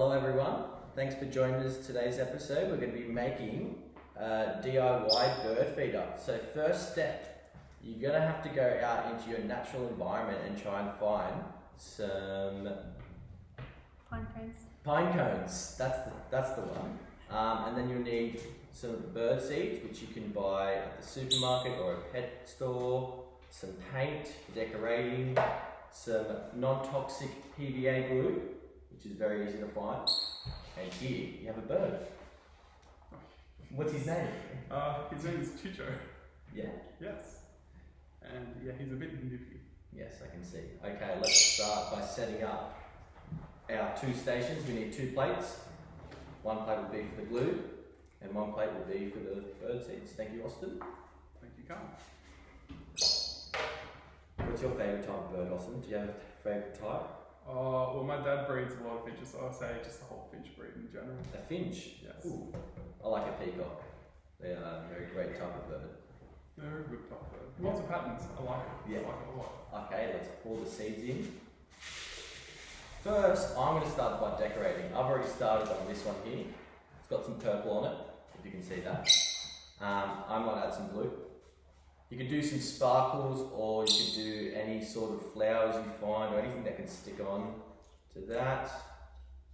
Hello everyone, thanks for joining us today's episode. We're going to be making a DIY bird feeder. So first step, you're going to have to go out into your natural environment and try and find some Pine cones. pine cones. That's the one. And then you'll need some bird seeds, which you can buy at the supermarket or a pet store, some paint for decorating, some non-toxic PVA glue, which is very easy to find, and here you have a bird. What's his name? His name is Chicho. Yeah? Yes. And yeah, he's a bit nippy. Yes, I can see. Okay, let's start by setting up our two stations. We need 2 plates. One plate will be for the glue, and one plate will be for the bird seeds. Thank you, Austin. Thank you, Callum. What's your favourite type of bird, Austin? Do you have a favourite type? Well, my dad breeds a lot of finches, so I'll say just the whole finch breed in general. A finch? Yes. Ooh, I like a peacock. They are a very great type of bird. They're a good type of bird. Lots of patterns. I like it. Yeah. I like it a lot. Okay, let's pour the seeds in. First, I'm going to start by decorating. I've already started on this one here. It's got some purple on it, if you can see that. I might add some blue. You could do some sparkles, or you could do any sort of flowers you find, or anything that can stick on to that.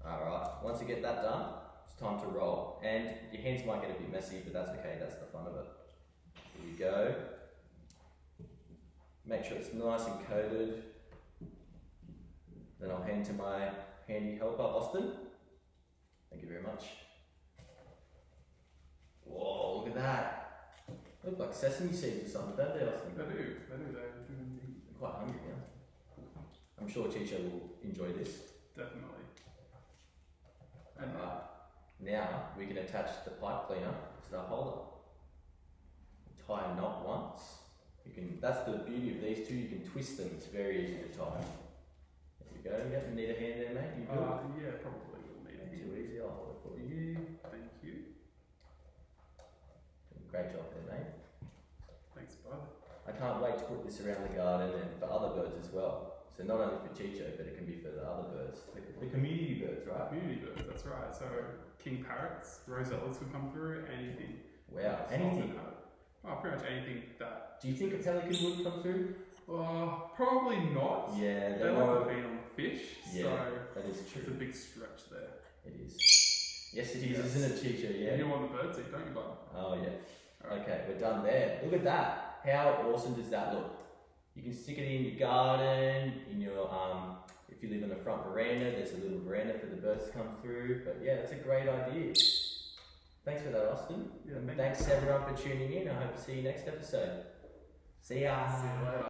Alright, once you get that done, it's time to roll. And your hands might get a bit messy, but that's okay, that's the fun of it. Here we go. Make sure it's nice and coated. Then I'll hand to my handy helper, Austin. Thank you very much. Whoa, look at that. They look like sesame seeds or something, don't they, Austin? They do. They do indeed. I'm quite hungry now. I'm sure Chicho will enjoy this. Definitely. And Now we can attach the pipe cleaner to the holder. Tie a knot once. That's the beauty of these two, you can twist them, it's very easy to tie. There we go, you need a hand there, mate? You good? yeah, probably will need Not it. too easy, I'll hold it for you. Thank you. Great job there, mate. Thanks, bud. I can't wait to put this around the garden and for other birds as well. So not only for Chicho, but it can be for the other birds. The community birds, right? Community birds, that's right. So king parrots, rosellas could come through, anything. Wow, anything. Oh, pretty much anything that. Do you think a pelican would come through? Probably not. Yeah, They they're like more. to feed on fish, Yeah, so that is it's a true. big stretch there. It is. Yes, it is, Yes. isn't it, Chicho? Yeah. You want the bird seed, don't you, bud? Oh yeah. Alright. Okay, we're done there. Look at that. How awesome does that look? You can stick it in your garden, in your if you live in a front veranda, there's a little veranda for the birds to come through. But yeah, it's a great idea. Thanks for that, Austin. Yeah, Thanks everyone for tuning in. I hope to see you next episode. See ya. See you later.